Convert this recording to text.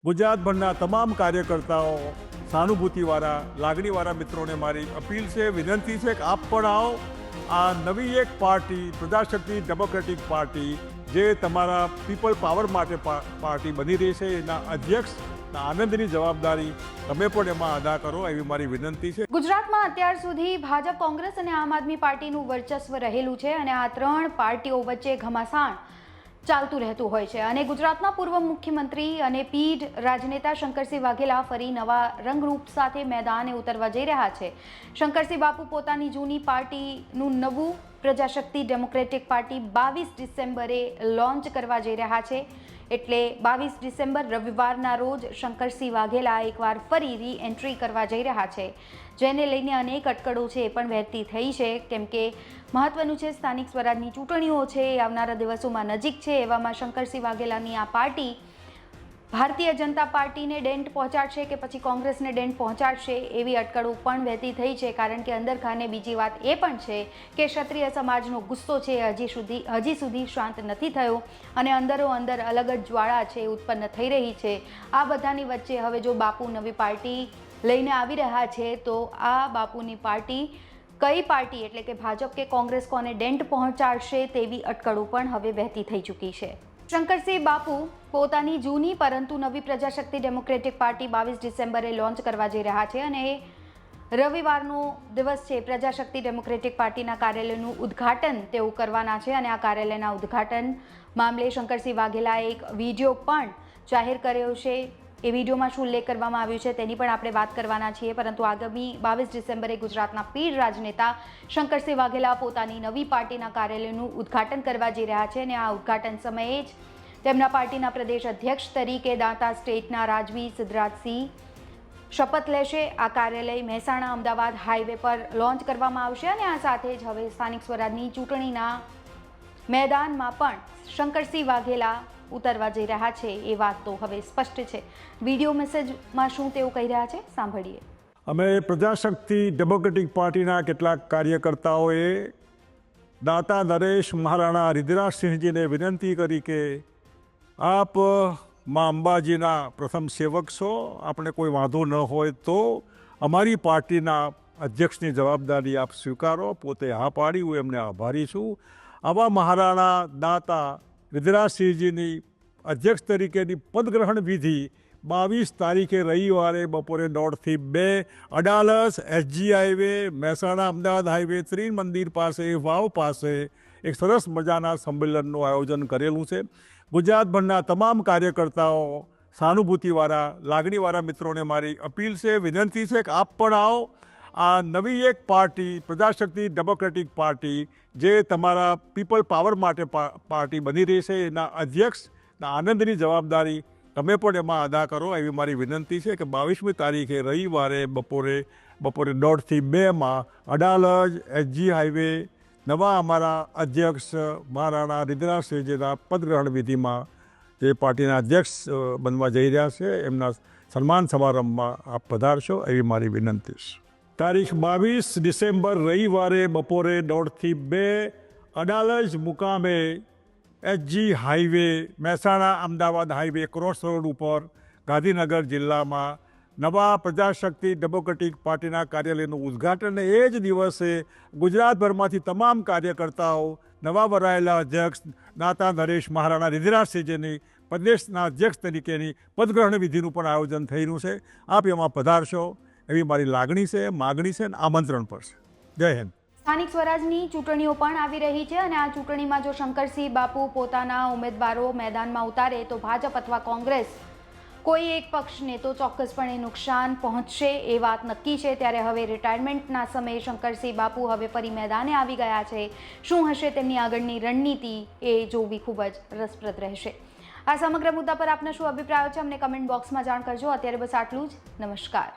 ગુજરાતભરના તમામ કાર્યકર્તાઓ, સહાનુભૂતિવાળા, લાગણીવાળા મિત્રોને મારી અપીલ છે, વિનંતી છે કે આપ પણ આવો. આ નવી એક પાર્ટી પ્રજાશક્તિ ડેમોક્રેટિક પાર્ટી જે તમારા પીપલ પાવર માટે પાર્ટી બની રહી છે, એના અધ્યક્ષ આનંદની જવાબદારી તમે પણ એમાં અદા કરો એવી મારી વિનંતી છે. ગુજરાતમાં અત્યાર સુધી ભાજપ, કોંગ્રેસ અને આમ આદમી પાર્ટીનું વર્ચસ્વ રહેલું છે અને આ ત્રણ પાર્ટીઓ વચ્ચે ઘમાસાણ ચાલતું રહેતું હોય છે. અને ગુજરાતના પૂર્વ મુખ્યમંત્રી અને પીઢ રાજનેતા શંકરસિંહ વાઘેલા ફરી નવા રંગરૂપ સાથે મેદાને ઉતરવા જઈ રહ્યા છે. શંકરસિંહ બાપુ પોતાની જૂની પાર્ટીનું નવું પ્રજાશક્તિ ડેમોક્રેટિક પાર્ટી 22 ડિસેમ્બરે લોન્ચ કરવા જઈ રહ્યા છે. એટલે 22 ડિસેમ્બર રવિવારના રોજ શંકરસિંહ વાઘેલા એકવાર ફરી રી એન્ટ્રી કરવા જઈ રહ્યા છે, જેને લઈને અનેક અટકળો છે એ પણ વહેતી થઈ છે. કેમ કે મહત્વનું છે, સ્થાનિક સ્વરાજની ચૂંટણીઓ છે એ આવનારા દિવસોમાં નજીક છે. એવામાં શંકરસિંહ વાઘેલાની આ પાર્ટી ભારતીય જનતા પાર્ટીને ડેન્ટ પહોંચાડશે કે પછી કોંગ્રેસને ડેન્ટ પહોંચાડશે એવી અટકળો પણ વહેતી થઈ છે. કારણ કે અંદરખાને બીજી વાત એ પણ છે કે ક્ષત્રિય સમાજનો ગુસ્સો છે હજી સુધી શાંત નથી થયો અને અંદરો અંદર અલગ જ જ્વાળા છે ઉત્પન્ન થઈ રહી છે. આ બધાની વચ્ચે હવે જો બાપુ નવી પાર્ટી લઈને આવી રહ્યા છે તો આ બાપુની પાર્ટી કઈ પાર્ટી એટલે કે ભાજપ કે કોંગ્રેસ કોને ડેન્ટ પહોંચાડશે તેવી અટકળો પણ હવે વહેતી થઈ ચૂકી છે. શંકરસિંહ બાપુ પોતાની જૂની પરંતુ નવી પ્રજાશક્તિ ડેમોક્રેટિક પાર્ટી 22 ડિસેમ્બરે લોન્ચ કરવા જઈ રહ્યા છે અને રવિવારનો દિવસ છે. પ્રજાશક્તિ ડેમોક્રેટિક પાર્ટીના કાર્યાલયનું ઉદ્ઘાટન તેઓ કરવાના છે અને આ કાર્યાલયના ઉદ્ઘાટન મામલે શંકરસિંહ વાઘેલાએ એક વિડીયો પણ જાહેર કર્યો છે. એ વિડીયોમાં શું ઉલ્લેખ કરવામાં આવ્યું છે તેની પણ આપણે વાત કરવાના છીએ. પરંતુ આગામી 22 ડિસેમ્બરે ગુજરાતના પીઢ રાજનેતા શંકરસિંહ વાઘેલા પોતાની નવી પાર્ટીના કાર્યાલયનું ઉદ્ઘાટન કરવા જઈ રહ્યા છે અને આ ઉદ્ઘાટન સમયે જ તેમના પાર્ટીના પ્રદેશ અધ્યક્ષ તરીકે દાંતા સ્ટેટના રાજવી સિદ્ધરાજસિંહ શપથ લેશે. આ કાર્યાલય મહેસાણા અમદાવાદ હાઈવે પર લોન્ચ કરવામાં આવશે અને આ સાથે જ હવે સ્થાનિક સ્વરાજની ચૂંટણીના મેદાનમાં પણ શંકરસિંહ વાઘેલા ઉતરવા જઈ રહ્યા છે એ વાત તો હવે સ્પષ્ટ છે. વિડીયો મેસેજમાં શું તેઓ કહી રહ્યા છે સાંભળીએ. અમે પ્રજાશક્તિ ડેમોક્રેટિક પાર્ટીના કેટલાક કાર્યકર્તાઓએ દાતા નરેશ મહારાણા રિદ્ધરાજસિંહજીને વિનંતી કરી કે આપ મા અંબાજીના પ્રથમ સેવક છો, આપણે કોઈ વાંધો ન હોય તો અમારી પાર્ટીના અધ્યક્ષની જવાબદારી આપ સ્વીકારો. પોતે હા પાડી, હું એમને આભારી છું. આવા મહારાણા દાતા રિદ્ધરાજસિંહજીની અધ્યક્ષ તરીકેની પદગ્રહણ વિધિ 22 તારીખે રવિવારે બપોરે 1:30 થી 2 Adalaj SG highway Mehsana Ahmedabad highway Trimandir પાસે વાવ પાસે એક સરસ મજાના સંમેલનનું આયોજન કરેલું છે. ગુજરાતભરના તમામ કાર્યકર્તાઓ, સહાનુભૂતિવાળા, લાગણીવાળા મિત્રોને મારી અપીલ છે, વિનંતી છે કે આપ પણ આવો. આ નવી એક પાર્ટી પ્રજાશક્તિ ડેમોક્રેટિક પાર્ટી જે તમારા પીપલ પાવર માટે પાર્ટી બની રહી છે, એના અધ્યક્ષ આનંદની જવાબદારી તમે પણ એમાં અદા કરો એવી મારી વિનંતી છે કે 22મી તારીખે રવિવારે બપોરે 1:30 થી 2 અડાલજ એસજી હાઈવે નવા અમારા અધ્યક્ષ મહારાણા રિદ્ધરાજસિંહજીના પદગ્રહણ વિધિમાં જે પાર્ટીના અધ્યક્ષ બનવા જઈ રહ્યા છે એમના સન્માન સમારંભમાં આપ પધારશો એવી મારી વિનંતી છે. તારીખ 22 ડિસેમ્બર રવિવારે બપોરે 1:30 થી 2 અડાલજ મુકામે SG highway Mehsana Ahmedabad highway cross road ઉપર ગાંધીનગર જિલ્લામાં નવા પ્રજાશક્તિ ડેમોક્રેટિક પાર્ટીના કાર્યાલયનું ઉદ્ઘાટન. એ જ દિવસે ગુજરાતભરમાંથી તમામ કાર્યકર્તાઓ નવા વરાયેલા અધ્યક્ષ દાતા નરેશ મહારાણા રિદ્ધરાજસિંહજીની પ્રદેશના અધ્યક્ષ તરીકેની પદગ્રહણ વિધિનું પણ આયોજન થઈ રહ્યું છે. આપ એમાં પધારશો એવી મારી લાગણી છે, માગણી છે અને આમંત્રણ પર છે. જય હિન્દ. સ્થાનિક સ્વરાજની ચૂંટણીઓ પણ આવી રહી છે અને આ ચૂંટણીમાં જો શંકરસિંહ બાપુ પોતાના ઉમેદવારો મેદાનમાં ઉતારે તો ભાજપ અથવા કોંગ્રેસ કોઈ એક પક્ષને તો ચોક્કસપણે નુકસાન પહોંચશે એ વાત નક્કી છે. ત્યારે હવે રિટાયરમેન્ટના સમયે શંકરસિંહ બાપુ હવે ફરી મેદાને આવી ગયા છે. શું હશે તેમની આગળની રણનીતિ એ જોવી ખૂબ જ રસપ્રદ રહેશે. આ સમગ્ર મુદ્દા પર આપના શું અભિપ્રાયો છે અમને કમેન્ટ બોક્સમાં જાણ કરજો. અત્યારે બસ આટલું જ. નમસ્કાર.